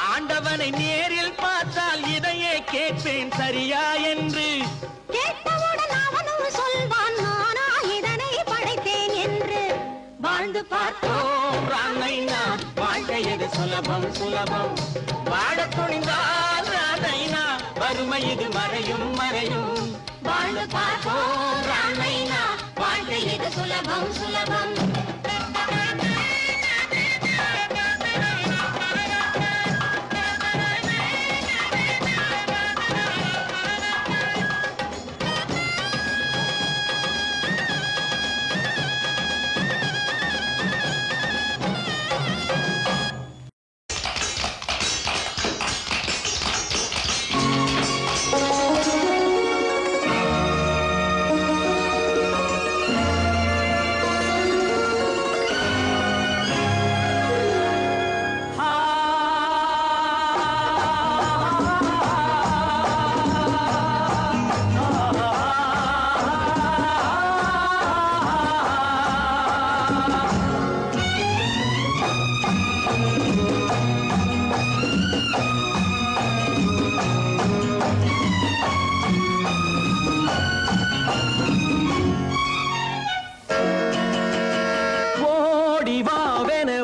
ஆண்டவனை நேரில் பார்த்தால் இதையே கேட்பேன் சரியா என்று கேட்டவுடன் அவனும் சொல்வான் நானா இதனை படைத்தேன் என்று வாழ்ந்து பார்ப்போம் ராமைனா வாழ்க்கை இது சுலபம் சுலபம் வாழத் துணிந்தால் ராமைனா வறுமை இது மறையும் மறையும் வாழ்ந்து பார்ப்போம் ராமைனா வாழ்க்கை இது சுலபம் சுலபம்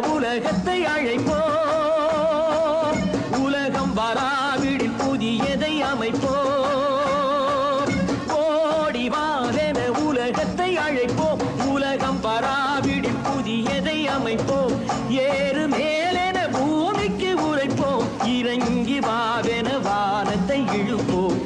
உலகத்தை அழைப்போ உலகம் வராவிடில் புதியதை அமைப்போ ஓடிவாவென உலகத்தை அழைப்போ உலகம் வராவிடில் புதியதை அமைப்போ ஏறு மேலென பூமிக்கு உரைப்போம் இறங்கி வாவென வானத்தை இழுப்போம்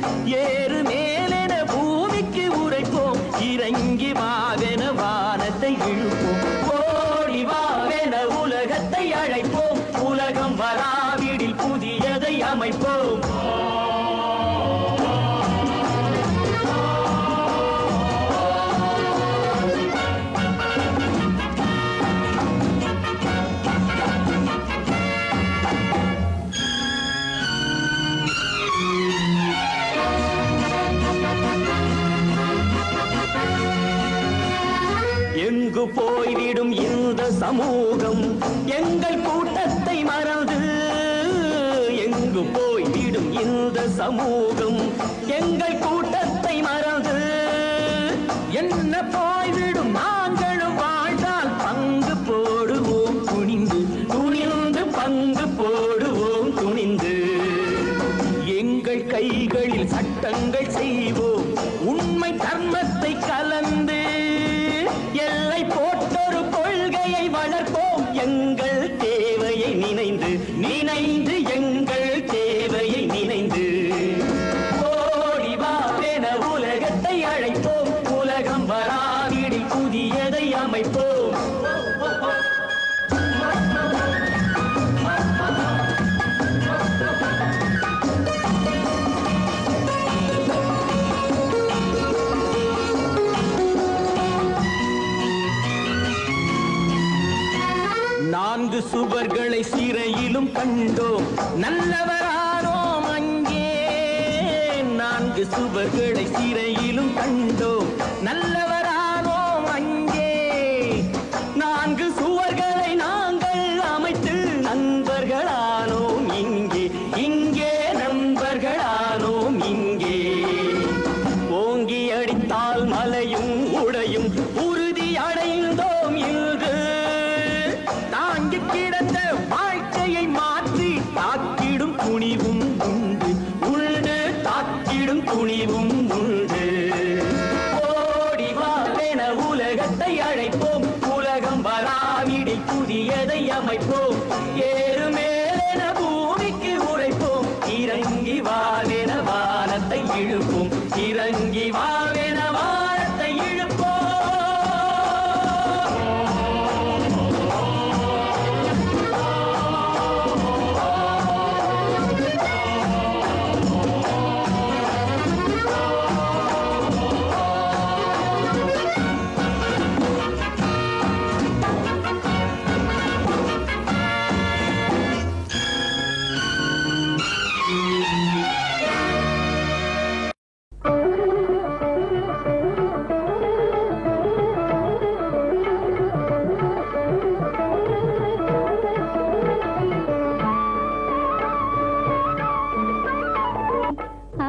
ஏறு மேலென பூமிக்கு உரைப்போம் இறங்கி வாவென வானத்தை இழுப்போம் ஓடிவாவென உலகத்தை அழைப்போம் உலகம் வராவிடில் புதியதை அமைப்போம் எங்கு போய்விடும் இந்த சமூகம் எங்கள் கூட்டத்தை மற சமூகம் எங்கள் கூட்டத்தை மறந்து என்ன போய்விடும். நாங்களும் வாழ்ந்தால் பங்கு போடுவோம் துணிந்து, துணிந்து பங்கு போடுவோம் துணிந்து. எங்கள் கைகளில் சட்டங்கள் செய்வோம், உண்மை தர்மத்தை கலந்து. எல்லை போட்டொரு கொள்கையை வளர்ப்போம், எங்கள் தேவையை நினைந்து நினைந்து, எங்கள் தேவையை நினைந்து. ஓடிவா என உலகத்தை அழைப்போம், உலகம் வராவிடில் புதியதை அமைப்போம். நான்கு சுவர்களை சிறையிலும் கண்டோம், நல்லவரானோம் அங்கே. நான்கு சுவர்களை சிறையிலும் கண்டோம், நல்லவரானோம் அங்கே. நான்கு சுவர்களை நாங்கள் அமைத்து நண்பர்களானோம் இங்கே, இங்கே நண்பர்களானோம் இங்கே. ஓங்கி அடித்தால் மலையும் உடையும், உறுதி அடைந்தோம் இன்று. தாங்கி கிடந்த வாழ்க்கையை மாற்றி தாக்கிடும் துணிவும் உண்டு, உண்டு தாக்கிடும் துணிவும் உண்டு. ஓடிவா என உலகத்தை அழைப்போம், உலகம் வராவிடி புதியதை அமைப்போம். ஏறு மேலென பூமிக்கு உரைப்போம், இறங்கி வாவென வானத்தை இழுப்போம், இறங்கி வாவென வானத்தை இழுப்போம்.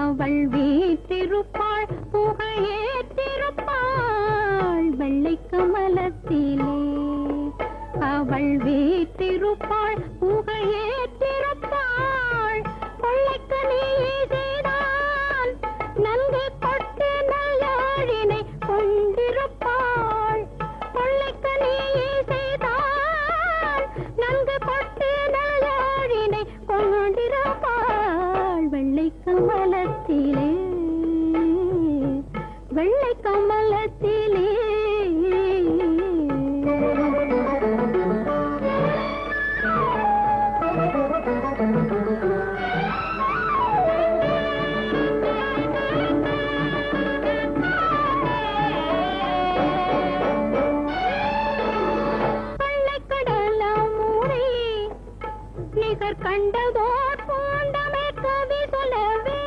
அவள் வீற்றிருப்பாள், புகையேற்றிருப்பாள் வெள்ளை கமலத்திலே. அவள் வீற்றிருப்பாள், புகையேற்றிருப்பாள் கொள்ளைக்கனியை செய்தால் நன்கு கொட்டு நல்லாழினை கொண்டிருப்பாள். கொள்ளைக்கனியை செய்தால் நன்கு கொட்டு நல்லாழினை கொண்டிருப்பாள் வெள்ளை கமலத்திலே, வெள்ளை கமலத்திலே. பள்ளைக்கடலாம் மூடி நிகர் கண்டதோர் பூண்டமே கவி சொல்லவே.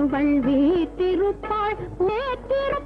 அவள் வீற்றிருப்பாள் நேற்றிருப்பாள்